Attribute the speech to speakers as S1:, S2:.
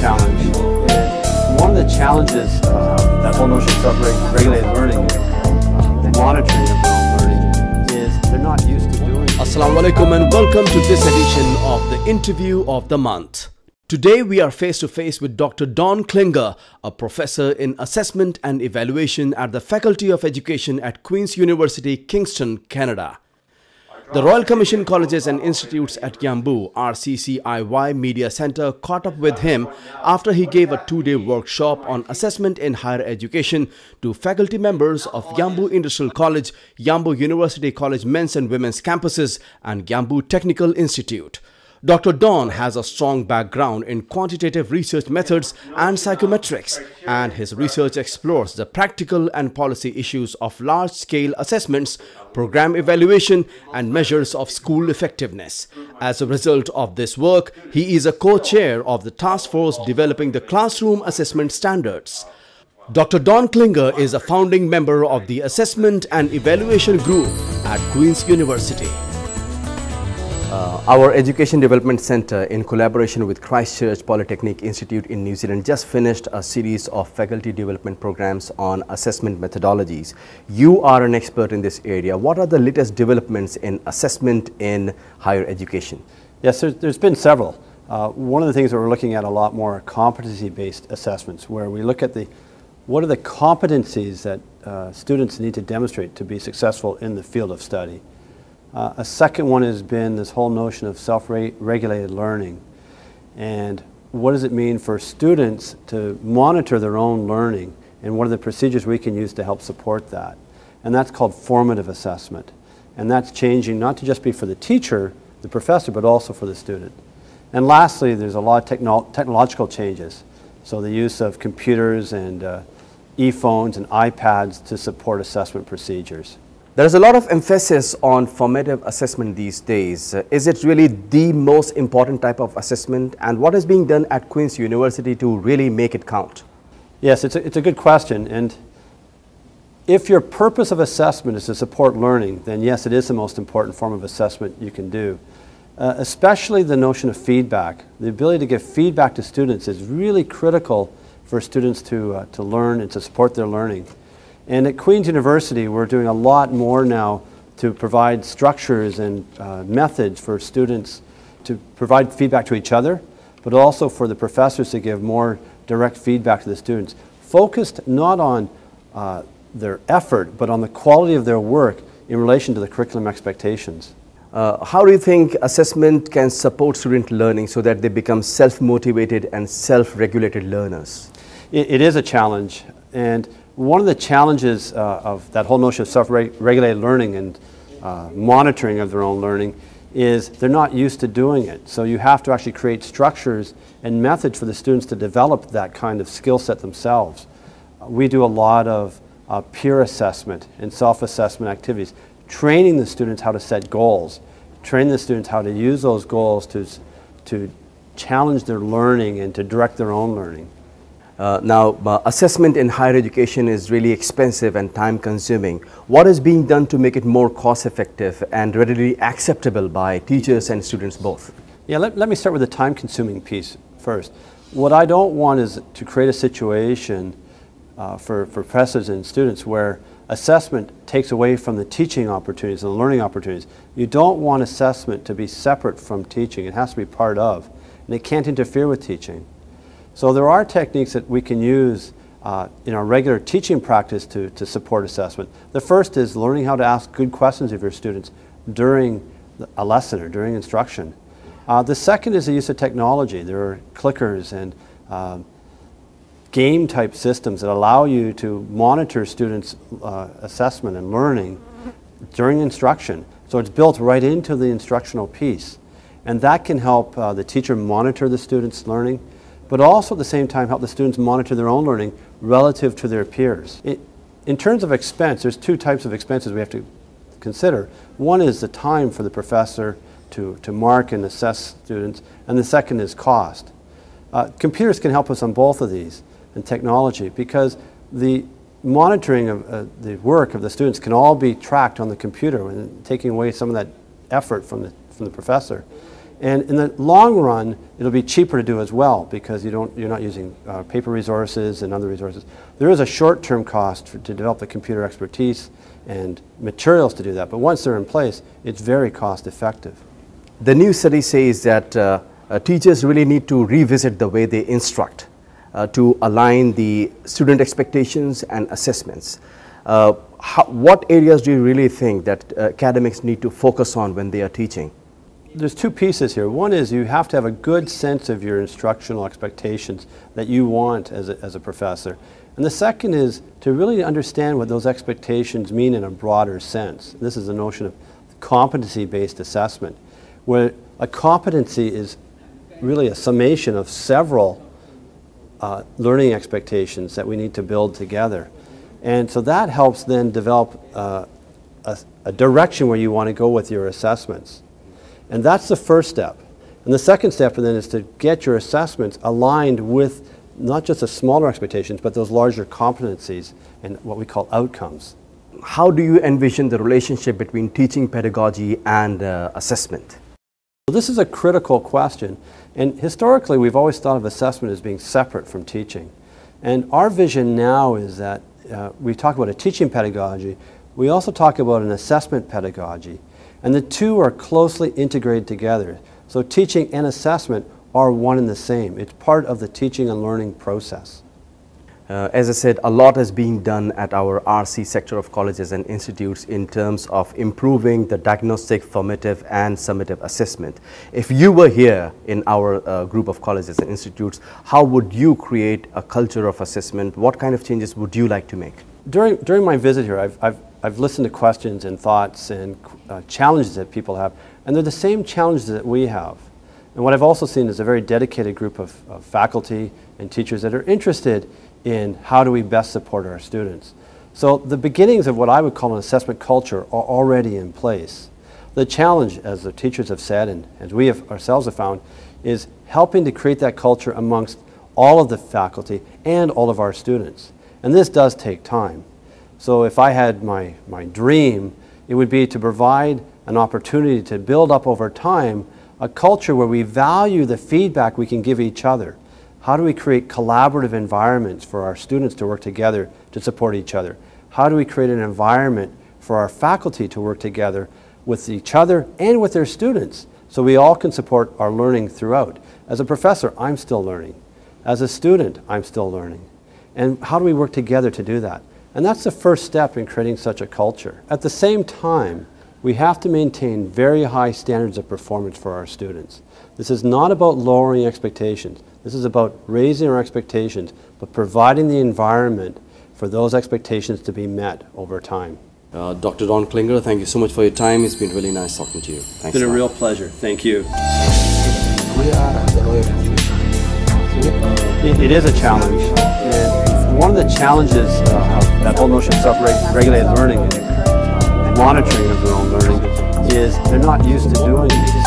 S1: challenge. And one of the challenges that whole notion of self-regulated learning, the monitoring of their own learning, is they're not used to doing it.
S2: Assalamu alaikum and welcome to this edition of the Interview of the Month. Today we are face to face with Dr. Don Klinger, a professor in assessment and evaluation at the Faculty of Education at Queen's University, Kingston, Canada. The Royal Commission Colleges and Institutes at Yambu RCCIY Media Center caught up with him after he gave a two-day workshop on assessment in higher education to faculty members of Yambu Industrial College, Yambu University College Men's and Women's Campuses, and Yambu Technical Institute. Dr. Don has a strong background in quantitative research methods and psychometrics, and his research explores the practical and policy issues of large-scale assessments, program evaluation, and measures of school effectiveness. As a result of this work, he is a co-chair of the task force developing the classroom assessment standards. Dr. Don Klinger is a founding member of the Assessment and Evaluation Group at Queen's University. Our Education Development Centre, in collaboration with Christchurch Polytechnic Institute in New Zealand, just finished a series of faculty development programs on assessment methodologies. You are an expert in this area. What are the latest developments in assessment in higher education?
S1: Yes, there's been several. One of the things that we're looking at a lot more are competency-based assessments, where we look at what are the competencies that students need to demonstrate to be successful in the field of study. A second one has been this whole notion of self-regulated learning, and what does it mean for students to monitor their own learning, and what are the procedures we can use to help support that. And that's called formative assessment, and that's changing not to just be for the teacher, the professor, but also for the student. And lastly, there's a lot of technological changes, so the use of computers and e-phones and iPads to support assessment procedures.
S2: There is a lot of emphasis on formative assessment these days. Is it really the most important type of assessment, and what is being done at Queen's University to really make it count?
S1: Yes, it's a good question, and if your purpose of assessment is to support learning, then yes, it is the most important form of assessment you can do. Especially the notion of feedback. The ability to give feedback to students is really critical for students to learn and to support their learning. And at Queen's University, we're doing a lot more now to provide structures and methods for students to provide feedback to each other, but also for the professors to give more direct feedback to the students, focused not on their effort, but on the quality of their work in relation to the curriculum expectations.
S2: How do you think assessment can support student learning so that they become self-motivated and self-regulated learners?
S1: It is a challenge, and one of the challenges of that whole notion of self-regulated learning and monitoring of their own learning is they're not used to doing it. So you have to actually create structures and methods for the students to develop that kind of skill set themselves. We do a lot of peer assessment and self-assessment activities, training the students how to set goals, training the students how to use those goals to challenge their learning and to direct their own learning.
S2: Now, assessment in higher education is really expensive and time-consuming. What is being done to make it more cost-effective and readily acceptable by teachers and students both?
S1: Yeah, let me start with the time-consuming piece first. What I don't want is to create a situation for professors and students where assessment takes away from the teaching opportunities and the learning opportunities. You don't want assessment to be separate from teaching. It has to be part of, and it can't interfere with teaching. So there are techniques that we can use in our regular teaching practice to support assessment. The first is learning how to ask good questions of your students during a lesson or during instruction. The second is the use of technology. There are clickers and game-type systems that allow you to monitor students' assessment and learning during instruction. So it's built right into the instructional piece. And that can help the teacher monitor the students' learning, but also at the same time help the students monitor their own learning relative to their peers. In terms of expense, there's two types of expenses we have to consider. One is the time for the professor to mark and assess students, and the second is cost. Computers can help us on both of these, and technology, because the monitoring of the work of the students can all be tracked on the computer, and taking away some of that effort from the professor. And in the long run, it'll be cheaper to do as well because you're not using paper resources and other resources. There is a short-term cost to develop the computer expertise and materials to do that, but once they're in place, it's very cost-effective.
S2: The new study says that teachers really need to revisit the way they instruct to align the student expectations and assessments. What areas do you really think that academics need to focus on when they are teaching?
S1: There's two pieces here. One is you have to have a good sense of your instructional expectations that you want as a professor. And the second is to really understand what those expectations mean in a broader sense. This is the notion of competency-based assessment, where a competency is really a summation of several learning expectations that we need to build together. And so that helps then develop a direction where you want to go with your assessments. And that's the first step. And the second step then is to get your assessments aligned with not just the smaller expectations, but those larger competencies and what we call outcomes.
S2: How do you envision the relationship between teaching pedagogy and assessment?
S1: Well, this is a critical question. And historically, we've always thought of assessment as being separate from teaching. And our vision now is that we talk about a teaching pedagogy. We also talk about an assessment pedagogy. And the two are closely integrated together. So teaching and assessment are one and the same. It's part of the teaching and learning process.
S2: As I said, a lot is being done at our RC sector of colleges and institutes in terms of improving the diagnostic, formative and summative assessment. If you were here in our group of colleges and institutes, how would you create a culture of assessment? What kind of changes would you like to make?
S1: During my visit here, I've listened to questions and thoughts and challenges that people have, and they're the same challenges that we have. And what I've also seen is a very dedicated group of faculty and teachers that are interested in how do we best support our students. So the beginnings of what I would call an assessment culture are already in place. The challenge, as the teachers have said and as we ourselves have found, is helping to create that culture amongst all of the faculty and all of our students. And this does take time. So if I had my dream, it would be to provide an opportunity to build up over time a culture where we value the feedback we can give each other. How do we create collaborative environments for our students to work together to support each other? How do we create an environment for our faculty to work together with each other and with their students so we all can support our learning throughout? As a professor, I'm still learning. As a student, I'm still learning. And how do we work together to do that? And that's the first step in creating such a culture. At the same time, we have to maintain very high standards of performance for our students. This is not about lowering expectations. This is about raising our expectations, but providing the environment for those expectations to be met over time.
S2: Dr. Don Klinger, thank you so much for your time. It's been really nice talking to you. Thanks.
S1: It's been a real pleasure. Thank you. It is a challenge. And one of the challenges of that whole notion of self-regulated learning and monitoring of their own learning is they're not used to doing these